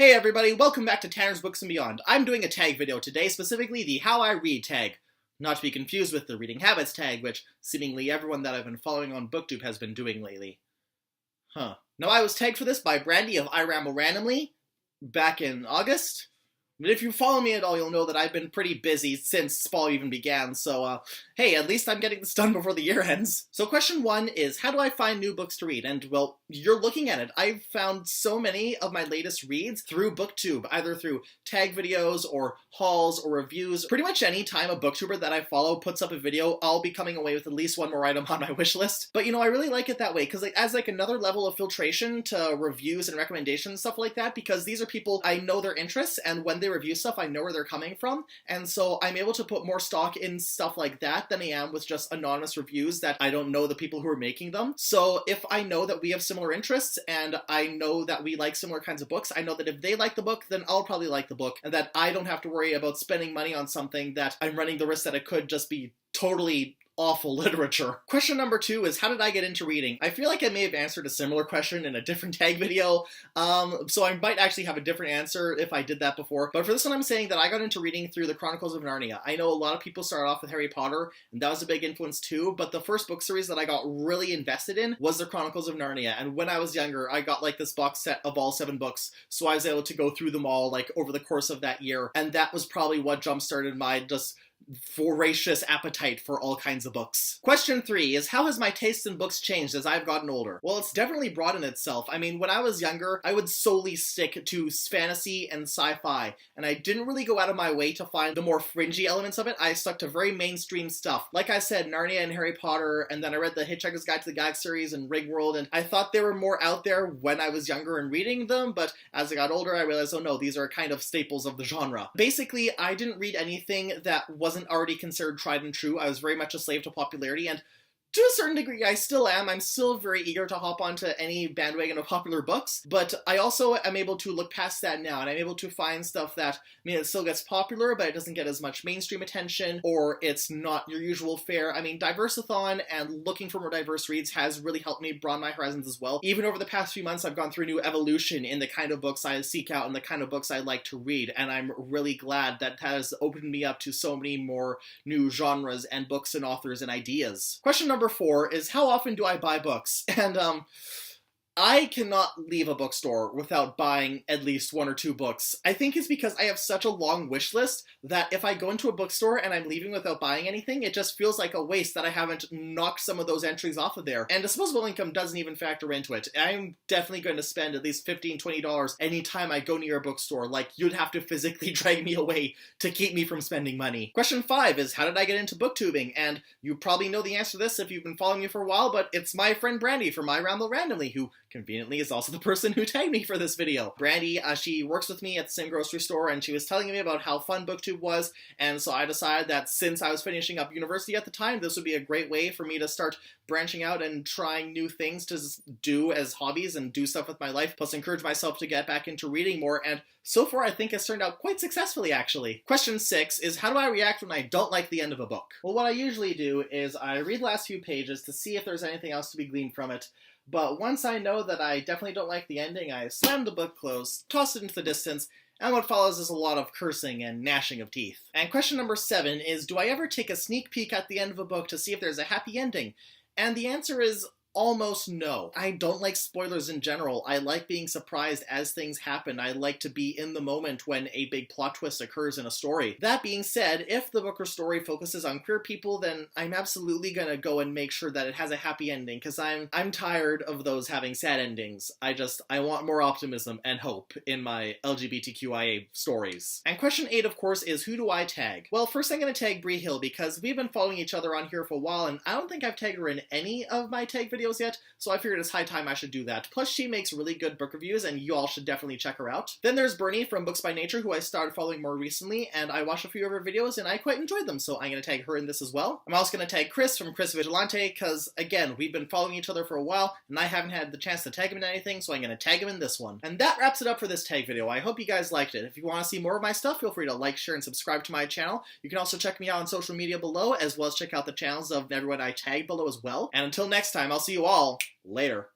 Hey everybody, welcome back to Tanner's Books and Beyond. I'm doing a tag video today, specifically the How I Read tag. Not to be confused with the Reading Habits tag, which seemingly everyone that I've been following on Booktube has been doing lately. Now I was tagged for this by Brandee of I Ramble randomly back in August. But if you follow me at all, you'll know that I've been pretty busy since fall even began, so hey, at least I'm getting this done before the year ends. So question 1 is, how do I find new books to read? And, well, you're looking at it. I've found so many of my latest reads through Booktube, either through tag videos or hauls or reviews. Pretty much any time a booktuber that I follow puts up a video, I'll be coming away with at least one more item on my wish list. But, you know, I really like it that way, because it adds like another level of filtration to reviews and recommendations, stuff like that, because these are people, I know their interests, and when they review stuff, I know where they're coming from, and so I'm able to put more stock in stuff like that than I am with just anonymous reviews that I don't know the people who are making them. So if I know that we have similar interests, and I know that we like similar kinds of books, I know that if they like the book, then I'll probably like the book, and that I don't have to worry about spending money on something that I'm running the risk that it could just be totally awful literature. Question number 2 is, how did I get into reading? I feel like I may have answered a similar question in a different tag video, so I might actually have a different answer if I did that before. But for this one, I'm saying that I got into reading through the Chronicles of Narnia. I know a lot of people started off with Harry Potter, and that was a big influence too, but the first book series that I got really invested in was the Chronicles of Narnia, and when I was younger, I got like this box set of all 7 books, so I was able to go through them all like over the course of that year, and that was probably what jump-started my just voracious appetite for all kinds of books. Question 3 is, how has my taste in books changed as I've gotten older? Well, it's definitely broadened itself. I mean, when I was younger, I would solely stick to fantasy and sci-fi, and I didn't really go out of my way to find the more fringy elements of it. I stuck to very mainstream stuff. Like I said, Narnia and Harry Potter, and then I read the Hitchhiker's Guide to the Galaxy series and Ringworld, and I thought they were more out there when I was younger and reading them, but as I got older, I realized, oh no, these are kind of staples of the genre. Basically, I didn't read anything that wasn't already considered tried and true. I was very much a slave to popularity, and to a certain degree, I still am. I'm still very eager to hop onto any bandwagon of popular books, but I also am able to look past that now, and I'm able to find stuff that, I mean, it still gets popular, but it doesn't get as much mainstream attention, or it's not your usual fare. I mean, Diversathon and looking for more diverse reads has really helped me broaden my horizons as well. Even over the past few months, I've gone through a new evolution in the kind of books I seek out and the kind of books I like to read, and I'm really glad that has opened me up to so many more new genres and books and authors and ideas. Question number 4 is, how often do I buy books? And I cannot leave a bookstore without buying at least 1 or 2 books. I think it's because I have such a long wish list that if I go into a bookstore and I'm leaving without buying anything, it just feels like a waste that I haven't knocked some of those entries off of there. And disposable income doesn't even factor into it. I'm definitely going to spend at least $15, $20 anytime I go near a bookstore. Like, you'd have to physically drag me away to keep me from spending money. Question 5 is, how did I get into booktubing? And you probably know the answer to this if you've been following me for a while, but it's my friend Brandee from I Ramble randomly, who conveniently is also the person who tagged me for this video. Brandee, she works with me at the same grocery store, and she was telling me about how fun Booktube was, and so I decided that since I was finishing up university at the time, this would be a great way for me to start branching out and trying new things to do as hobbies and do stuff with my life, plus encourage myself to get back into reading more, and so far I think it's turned out quite successfully, actually. Question 6 is, how do I react when I don't like the end of a book? Well, what I usually do is I read the last few pages to see if there's anything else to be gleaned from it, but once I know that I definitely don't like the ending, I slam the book closed, toss it into the distance, and what follows is a lot of cursing and gnashing of teeth. And question number 7 is, do I ever take a sneak peek at the end of a book to see if there's a happy ending? And the answer is almost no. I don't like spoilers in general. I like being surprised as things happen. I like to be in the moment when a big plot twist occurs in a story. That being said, if the book or story focuses on queer people, then I'm absolutely gonna go and make sure that it has a happy ending, because I'm tired of those having sad endings. I want more optimism and hope in my LGBTQIA stories. And question 8, of course, is, who do I tag? Well, first I'm gonna tag Bree because we've been following each other on here for a while, and I don't think I've tagged her in any of my tag videos yet, so I figured it's high time I should do that. Plus, she makes really good book reviews, and you all should definitely check her out. Then there's Berny from BooksbyNature, who I started following more recently, and I watched a few of her videos, and I quite enjoyed them, so I'm going to tag her in this as well. I'm also going to tag Chris from ChrisVigilante, because, again, we've been following each other for a while, and I haven't had the chance to tag him in anything, so I'm going to tag him in this one. And that wraps it up for this tag video. I hope you guys liked it. If you want to see more of my stuff, feel free to like, share, and subscribe to my channel. You can also check me out on social media below, as well as check out the channels of everyone I tagged below as well. And until next time, I'll see you all later.